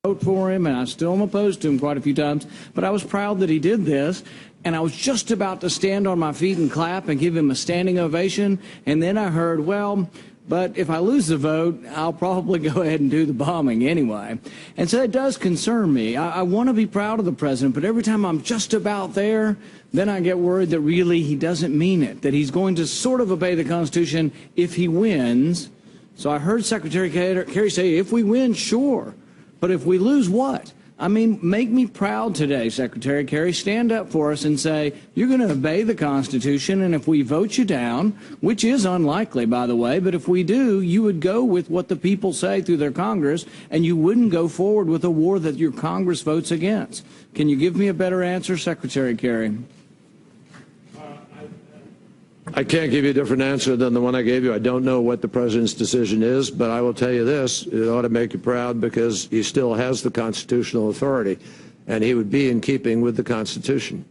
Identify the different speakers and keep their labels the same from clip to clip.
Speaker 1: vote for him, and I still am opposed to him quite a few times, but I was proud that he did this, and I was just about to stand on my feet and clap and give him a standing ovation, and then I heard, well, but if I lose the vote, I'll probably go ahead and do the bombing anyway. And so it does concern me. I want to be proud of the president, but every time I'm just about there, then I get worried that really he doesn't mean it, that he's going to sort of obey the Constitution if he wins. So I heard Secretary Kerry say, if we win, sure. But if we lose, what? I mean, make me proud today, Secretary Kerry. Stand up for us and say, you're going to obey the Constitution, and if we vote you down, which is unlikely, by the way, but if we do, you would go with what the people say through their Congress, and you wouldn't go forward with a war that your Congress votes against. Can you give me a better answer, Secretary Kerry?
Speaker 2: I can't give you a different answer than the one I gave you. I don't know what the president's decision is, but I will tell you this. It ought to make you proud because he still has the constitutional authority, and he would be in keeping with the Constitution.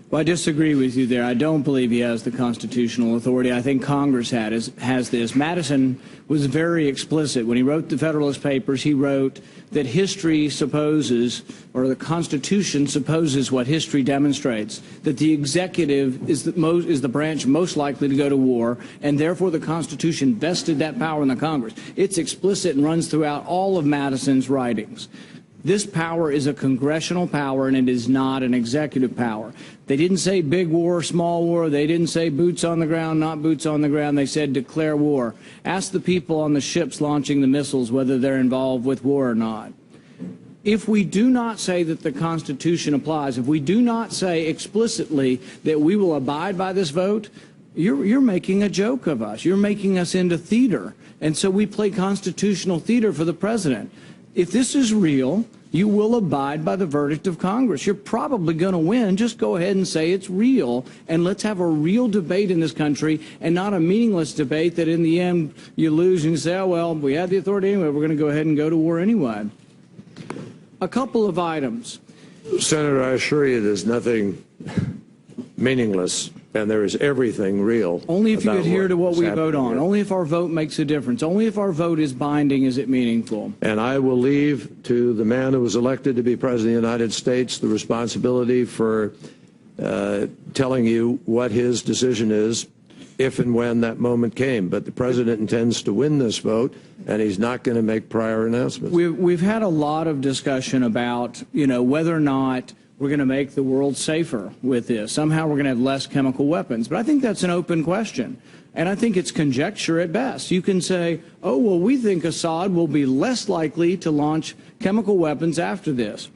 Speaker 1: Well, I disagree with you there. I don't believe he has the constitutional authority. I think Congress has this. Madison was very explicit. When he wrote the Federalist Papers, he wrote that history supposes, or the Constitution supposes what history demonstrates, that the executive is the branch most likely to go to war, and therefore the Constitution vested that power in the Congress. It's explicit and runs throughout all of Madison's writings. This power is a congressional power, and it is not an executive power. They didn't say big war, small war. They didn't say boots on the ground, not boots on the ground. They said declare war. Ask the people on the ships launching the missiles whether they're involved with war or not. If we do not say that the Constitution applies, if we do not say explicitly that we will abide by this vote, you're making a joke of us. You're making us into theater. And so we play constitutional theater for the president. If this is real, you will abide by the verdict of Congress. You're probably going to win. Just go ahead and say it's real, and let's have a real debate in this country and not a meaningless debate that in the end you lose and you say, oh, well, we had the authority anyway. We're going to go ahead and go to war anyway. A couple of items.
Speaker 2: Senator, I assure you there's nothing meaningless, and there is everything real.
Speaker 1: Only if you adhere to what we vote on. Here. Only if our vote makes a difference. Only if our vote is binding is it meaningful.
Speaker 2: And I will leave to the man who was elected to be President of the United States the responsibility for telling you what his decision is if and when that moment came. But the president intends to win this vote, and he's not going to make prior announcements.
Speaker 1: We've had a lot of discussion about, whether or not we're going to make the world safer with this. Somehow we're going to have less chemical weapons. But I think that's an open question. And I think it's conjecture at best. You can say, oh, well, we think Assad will be less likely to launch chemical weapons after this.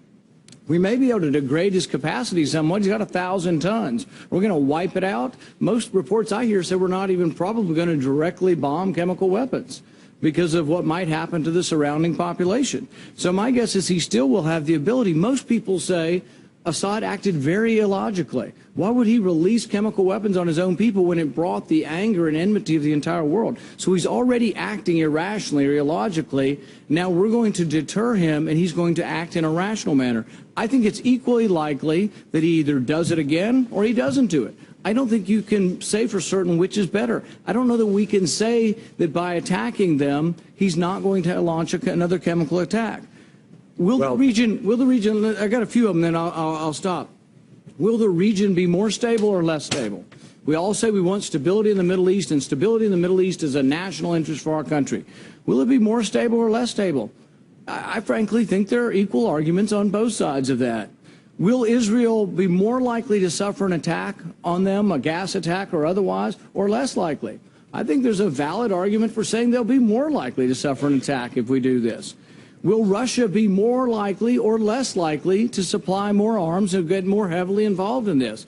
Speaker 1: We may be able to degrade his capacity somewhat. He's got 1,000 tons. We're going to wipe it out. Most reports I hear say we're not even probably going to directly bomb chemical weapons because of what might happen to the surrounding population. So my guess is he still will have the ability. Most people say Assad acted very illogically. Why would he release chemical weapons on his own people when it brought the anger and enmity of the entire world? So he's already acting irrationally or illogically. Now we're going to deter him, and he's going to act in a rational manner. I think it's equally likely that he either does it again or he doesn't do it. I don't think you can say for certain which is better. I don't know that we can say that by attacking them, he's not going to launch another chemical attack. Will the region, I got a few of them, then I'll stop. Will the region be more stable or less stable? We all say we want stability in the Middle East, and stability in the Middle East is a national interest for our country. Will it be more stable or less stable? I frankly think there are equal arguments on both sides of that. Will Israel be more likely to suffer an attack on them, a gas attack or otherwise, or less likely? I think there's a valid argument for saying they'll be more likely to suffer an attack if we do this. Will Russia be more likely or less likely to supply more arms and get more heavily involved in this?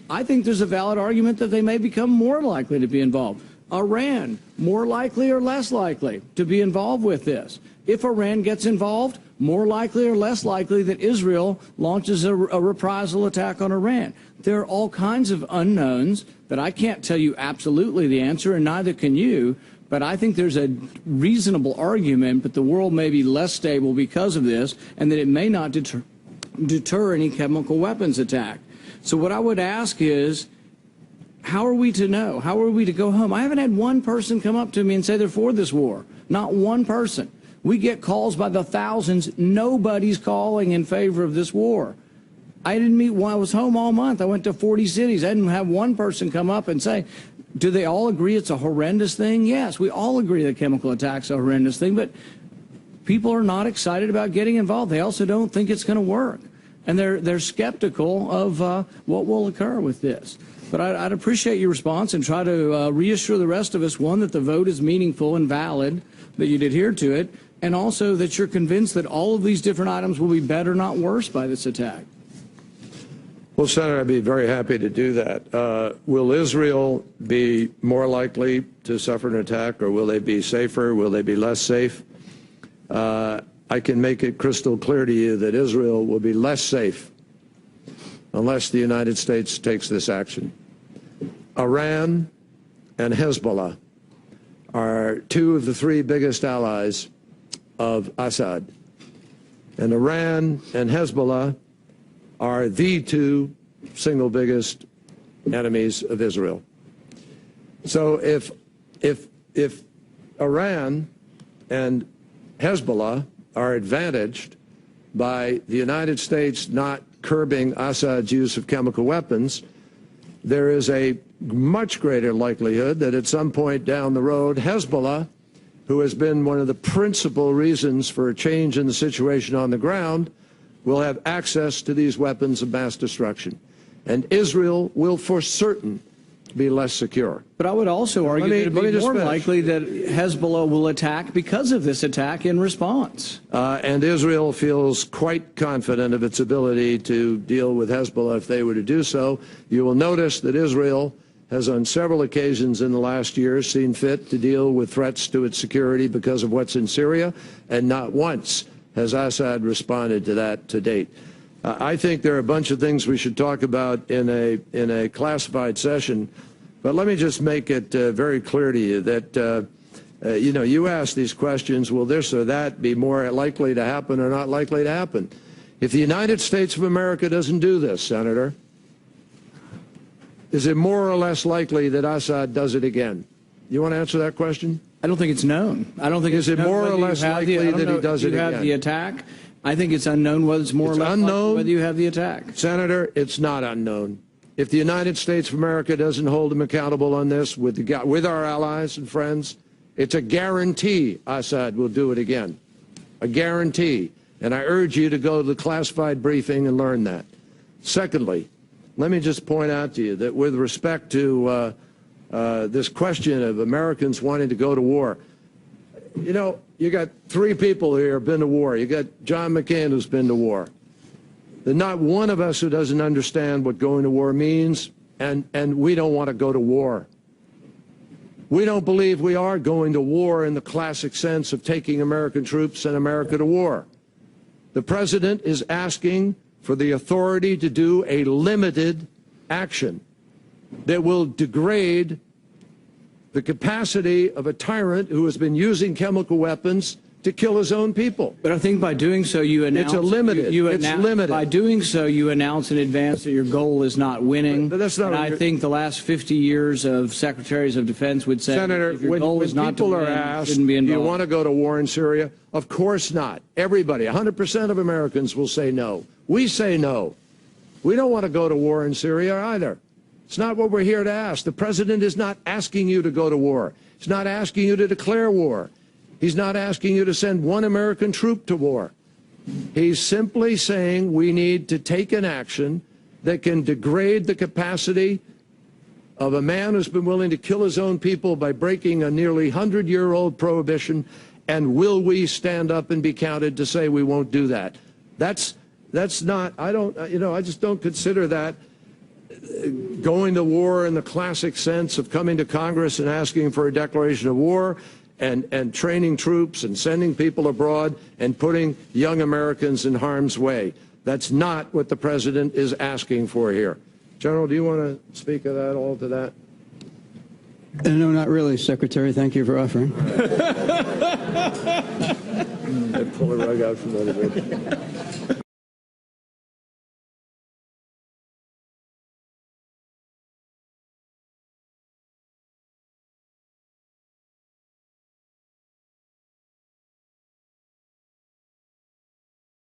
Speaker 1: I think there's a valid argument that they may become more likely to be involved. Iran, more likely or less likely to be involved with this? If Iran gets involved, more likely or less likely that Israel launches a reprisal attack on Iran? There are all kinds of unknowns that I can't tell you absolutely the answer, and neither can you. But I think there's a reasonable argument that the world may be less stable because of this, and that it may not deter any chemical weapons attack. So what I would ask is, how are we to know? How are we to go home? I haven't had one person come up to me and say they're for this war. Not one person. We get calls by the thousands. Nobody's calling in favor of this war. I didn't meet one. I was home all month. I went to 40 cities. I didn't have one person come up and say, do they all agree it's a horrendous thing? Yes, we all agree that chemical attack's a horrendous thing, but people are not excited about getting involved. They also don't think it's going to work. And they're skeptical of what will occur with this. But I'd appreciate your response and try to reassure the rest of us, one, that the vote is meaningful and valid, that you'd adhere to it, and also that you're convinced that all of these different items will be better, not worse, by this attack.
Speaker 2: Well, Senator, I'd be very happy to do that. Will Israel be more likely to suffer an attack, or will they be safer? Will they be less safe? I can make it crystal clear to you that Israel will be less safe unless the United States takes this action. Iran and Hezbollah are two of the three biggest allies of Assad. And Iran and Hezbollah are the two single biggest enemies of Israel. So if Iran and Hezbollah are advantaged by the United States not curbing Assad's use of chemical weapons, there is a much greater likelihood that at some point down the road, Hezbollah, who has been one of the principal reasons for a change in the situation on the ground, will have access to these weapons of mass destruction. And Israel will for certain be less secure.
Speaker 1: But I would also argue that it would be more likely that Hezbollah will attack because of this attack in response.
Speaker 2: And Israel feels quite confident of its ability to deal with Hezbollah if they were to do so. You will notice that Israel has on several occasions in the last year seen fit to deal with threats to its security because of what's in Syria, and not once has Assad responded to that to date. I think there are a bunch of things we should talk about in a classified session, but let me just make it very clear to you that you ask these questions, will this or that be more likely to happen or not likely to happen? If the United States of America doesn't do this, Senator, is it more or less likely that Assad does it again? You want to answer that question?
Speaker 1: I don't think it's known. I don't think
Speaker 2: is
Speaker 1: it's
Speaker 2: it more or less likely that he does it again?
Speaker 1: You have the attack. I think it's unknown whether it's more or less likely whether you have the attack.
Speaker 2: Senator, it's not unknown. If the United States of America doesn't hold him accountable on this with our allies and friends, it's a guarantee Assad will do it again. A guarantee. And I urge you to go to the classified briefing and learn that. Secondly, let me just point out to you that with respect to this question of Americans wanting to go to war, you know, you got three people here who have been to war. You got John McCain, who's been to war. There's not one of us who doesn't understand what going to war means, and we don't want to go to war. We don't believe we are going to war in the classic sense of taking American troops and America to war. The president is asking for the authority to do a limited action that will degrade the capacity of a tyrant who has been using chemical weapons to kill his own people.
Speaker 1: But I think by doing so, you announce...
Speaker 2: It's limited. It's limited.
Speaker 1: By doing so, you announce in advance that your goal is not winning.
Speaker 2: But that's not.
Speaker 1: And I think the last 50 years of secretaries of defense would say,
Speaker 2: Senator,
Speaker 1: if your goal is not to win,
Speaker 2: asked,
Speaker 1: you shouldn't be involved.
Speaker 2: Do you want to go to war in Syria? Of course not. Everybody, 100% of Americans will say no. We say no. We don't want to go to war in Syria either. It's not what we're here to ask. The president is not asking you to go to war. He's not asking you to declare war. He's not asking you to send one American troop to war. He's simply saying we need to take an action that can degrade the capacity of a man who's been willing to kill his own people by breaking a nearly 100-year-old prohibition. And will we stand up and be counted to say we won't do that? That's not, I just don't consider that going to war in the classic sense of coming to Congress and asking for a declaration of war and training troops and sending people abroad and putting young Americans in harm's way. That's not what the president is asking for here. General, do you want to speak of that, all to that?
Speaker 3: No, not really, Secretary. Thank you for offering.
Speaker 2: Pull the rug out from under it.